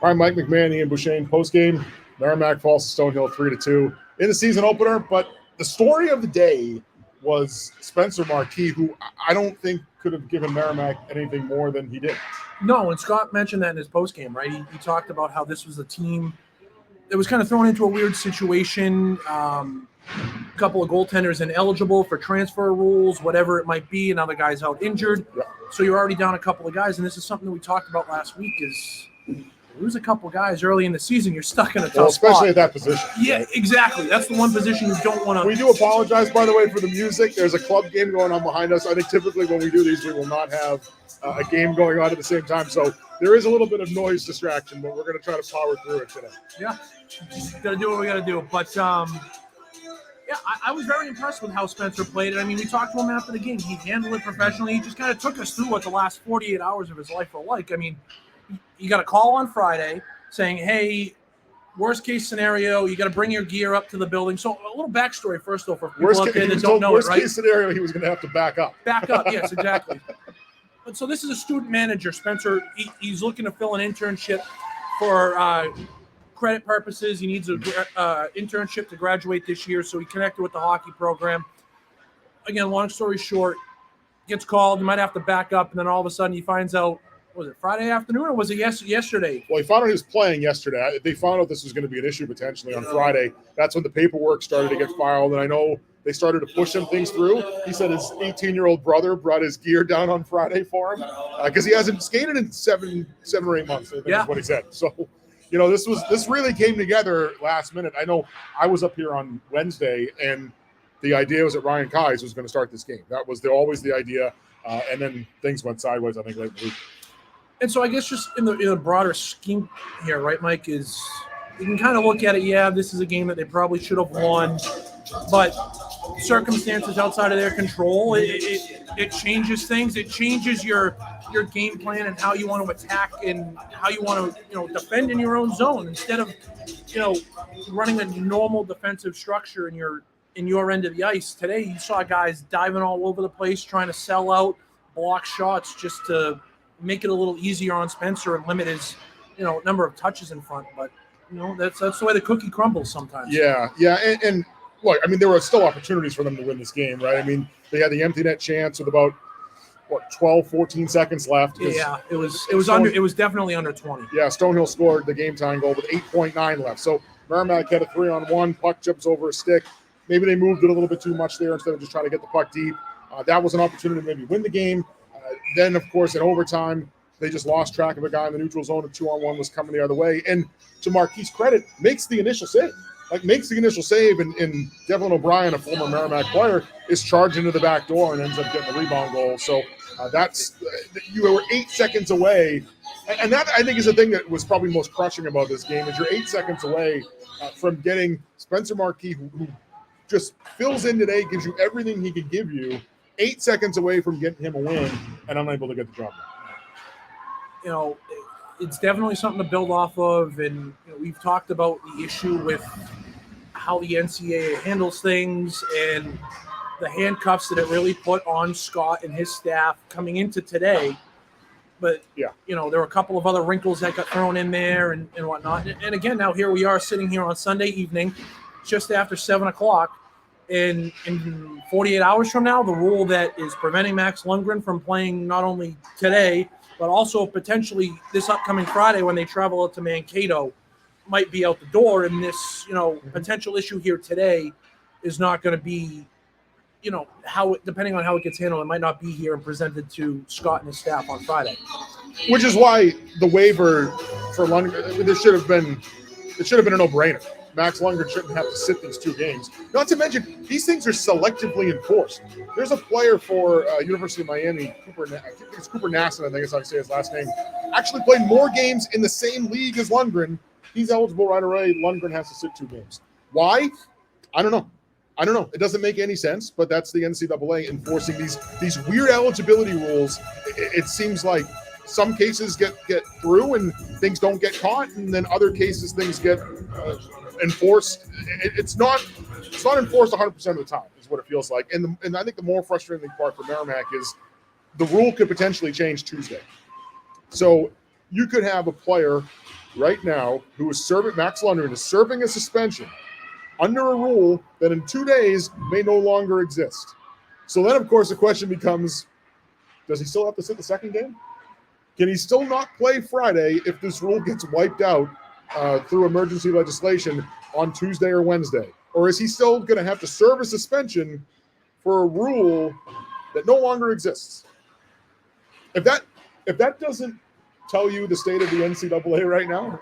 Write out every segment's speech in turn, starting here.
Hi, Mike McMahon, Ian Beauchesne. Postgame, Merrimack falls to Stonehill 3-2 in the season opener. But the story of the day was Spencer Marquis, who I don't think could have given Merrimack anything more than he did. No, and Scott mentioned that in his postgame, right? He talked about how this was a team that was kind of thrown into a weird situation. A couple of goaltenders ineligible for transfer rules, whatever it might be. Another guy's out injured. Yeah. So you're already down a couple of guys. And this is something that we talked about last week is you lose a couple guys early in the season, you're stuck in a tough especially spot. at that position. Yeah, exactly. That's the one position you don't want to. We do apologize, by the way, for the music. There's a club game going on behind us. I think typically when we do these, we will not have a game going on at the same time. So there is a little bit of noise distraction, but we're going to try to power through it today. Yeah, got to do what we got to do. But, yeah, I was very impressed with how Spencer played it. I mean, we talked to him after the game. He handled it professionally. He just kind of took us through what the last 48 hours of his life were like. I mean, you got a call on Friday saying, hey, worst case scenario, you got to bring your gear up to the building. So a little backstory first, though, for people out there that don't know it, right? Worst case scenario, he was going to have to back up. Back up, yes, exactly. But so this is a student manager, Spencer. He's looking to fill an internship for credit purposes. He needs an internship to graduate this year, so he connected with the hockey program. Again, long story short, gets called. He might have to back up, and then all of a sudden he finds out, was it Friday afternoon or was it yesterday? Well, he found out he was playing yesterday. They found out this was going to be an issue potentially on Friday. That's when the paperwork started to get filed, and I know they started to push some things through. He said his 18-year-old brother brought his gear down on Friday for him because he hasn't skated in seven or 8 months, I think is what he said. So, you know, this really came together last minute. I know I was up here on Wednesday, and the idea was that Ryan Kais was going to start this game. That was always the idea, and then things went sideways, I think, late in the week. And so I guess just in the broader scheme here, right, Mike, is you can kind of look at it, yeah, this is a game that they probably should have won, but circumstances outside of their control, it changes things. It changes your game plan and how you want to attack and how you want to, defend in your own zone instead of, running a normal defensive structure in your end of the ice. Today, you saw guys diving all over the place, trying to sell out, block shots just to make it a little easier on Spencer and limit his, number of touches in front. But, that's the way the cookie crumbles sometimes. Yeah. And look, I mean, there were still opportunities for them to win this game, right? I mean, they had the empty net chance with about 12, 14 seconds left. Yeah, it was definitely under 20. Yeah, Stonehill scored the game tying goal with 8.9 left. So Merrimack had a 3-on-1, puck jumps over a stick. Maybe they moved it a little bit too much there instead of just trying to get the puck deep. That was an opportunity to maybe win the game. Then, of course, in overtime, they just lost track of a guy in the neutral zone. A 2-on-1 was coming the other way. And to Marquis' credit, makes the initial save. And Devlin O'Brien, a former Merrimack player, is charged into the back door and ends up getting the rebound goal. So you were 8 seconds away. And that, I think, is the thing that was probably most crushing about this game is you're 8 seconds away from getting Spencer Marquis, who just fills in today, gives you everything he could give you, 8 seconds away from getting him a win, and unable to get the job done. It's definitely something to build off of, and we've talked about the issue with how the NCAA handles things and the handcuffs that it really put on Scott and his staff coming into today. But, there were a couple of other wrinkles that got thrown in there and whatnot. And again, now here we are sitting here on Sunday evening, just after 7 o'clock. And in 48 hours from now, the rule that is preventing Max Lundgren from playing not only today, but also potentially this upcoming Friday when they travel out to Mankato might be out the door. And this, potential issue here today is not going to be, depending on how it gets handled, it might not be here and presented to Scott and his staff on Friday. Which is why the waiver for Lundgren, it should have been a no-brainer. Max Lundgren shouldn't have to sit these 2 games. Not to mention, these things are selectively enforced. There's a player for University of Miami, Cooper Nasson, I think is how you say his last name, actually played more games in the same league as Lundgren. He's eligible right away. Lundgren has to sit 2 games. Why? I don't know. It doesn't make any sense, but that's the NCAA enforcing these weird eligibility rules. It seems like some cases get through and things don't get caught, and then other cases things get enforced. It's not enforced 100% of the time is what it feels like. And I think the more frustrating part for Merrimack is the rule could potentially change Tuesday. So you could have a player right now who is serving, Max Lundgren is serving a suspension under a rule that in 2 days may no longer exist. So then, of course, the question becomes, does he still have to sit the second game? Can he still not play Friday if this rule gets wiped out through emergency legislation on Tuesday or Wednesday? Or is he still going to have to serve a suspension for a rule that no longer exists? If that doesn't tell you the state of the NCAA right now,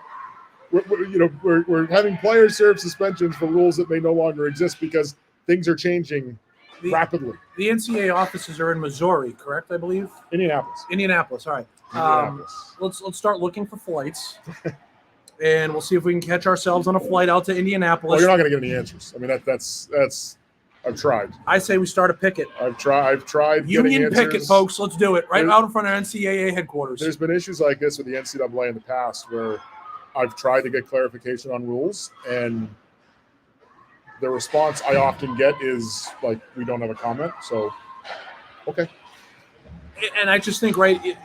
we're having players serve suspensions for rules that may no longer exist because things are changing rapidly. The NCAA offices are in Missouri, correct? I believe Indianapolis. All right. Let's start looking for flights, and we'll see if we can catch ourselves on a flight out to Indianapolis. Well, you're not going to get any answers. I mean, that's. I've tried. I say we start a picket. I've tried. Union picket, folks. Let's do it right out in front of NCAA headquarters. There's been issues like this with the NCAA in the past where I've tried to get clarification on rules, and the response I often get is like, "We don't have a comment." So, okay. And I just think,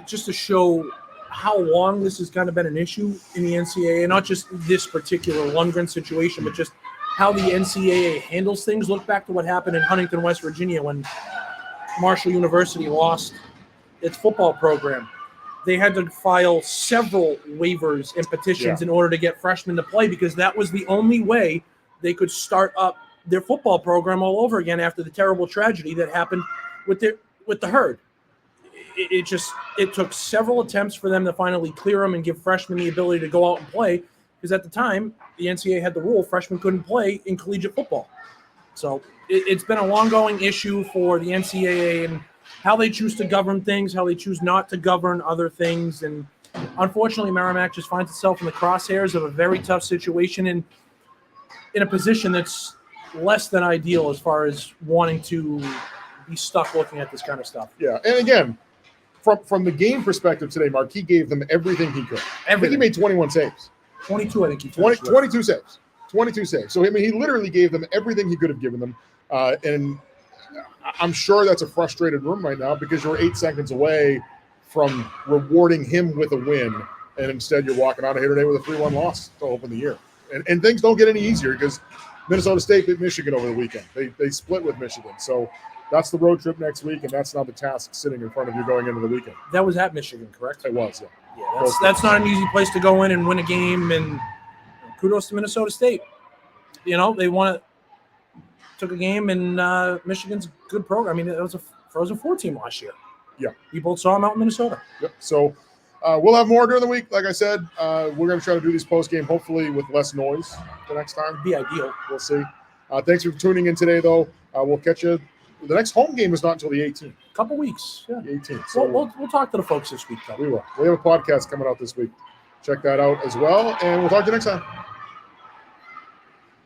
just to show how long this has kind of been an issue in the NCAA, not just this particular Lundgren situation, but just how the NCAA handles things. Look back to what happened in Huntington, West Virginia, when Marshall University lost its football program. They had to file several waivers and petitions in order to get freshmen to play, because that was the only way they could start up their football program all over again after the terrible tragedy that happened with the Herd. It took several attempts for them to finally clear them and give freshmen the ability to go out and play, because at the time the NCAA had the rule freshmen couldn't play in collegiate football. So it's been a long-going issue for the NCAA and how they choose to govern things, how they choose not to govern other things. And unfortunately, Merrimack just finds itself in the crosshairs of a very tough situation and in a position that's less than ideal as far as wanting to be stuck looking at this kind of stuff. Yeah, and again, from the game perspective today, Marquis gave them everything he could. I think he made 21 saves. 22, I think he 22 saves. 22 saves. So, I mean, he literally gave them everything he could have given them. And I'm sure that's a frustrated room right now because you're 8 seconds away from rewarding him with a win. And instead you're walking out of here today with a 3-1 loss to open the year. And things don't get any easier because Minnesota State beat Michigan over the weekend. They split with Michigan. So that's the road trip next week, and that's not the task sitting in front of you going into the weekend. That was at Michigan, correct? It was, yeah. That's not an easy place to go in and win a game, and kudos to Minnesota State. They took a game, and Michigan's a good program. I mean, it was a Frozen Four team last year. Yeah. You both saw them out in Minnesota. Yep. So we'll have more during the week. Like I said, we're going to try to do these post-game hopefully with less noise the next time. It'd be ideal. We'll see. Thanks for tuning in today, though. We'll catch you. The next home game is not until the 18th. A couple weeks. Yeah. The 18th. So we'll talk to the folks this week, though. We will. We have a podcast coming out this week. Check that out as well, and we'll talk to you next time.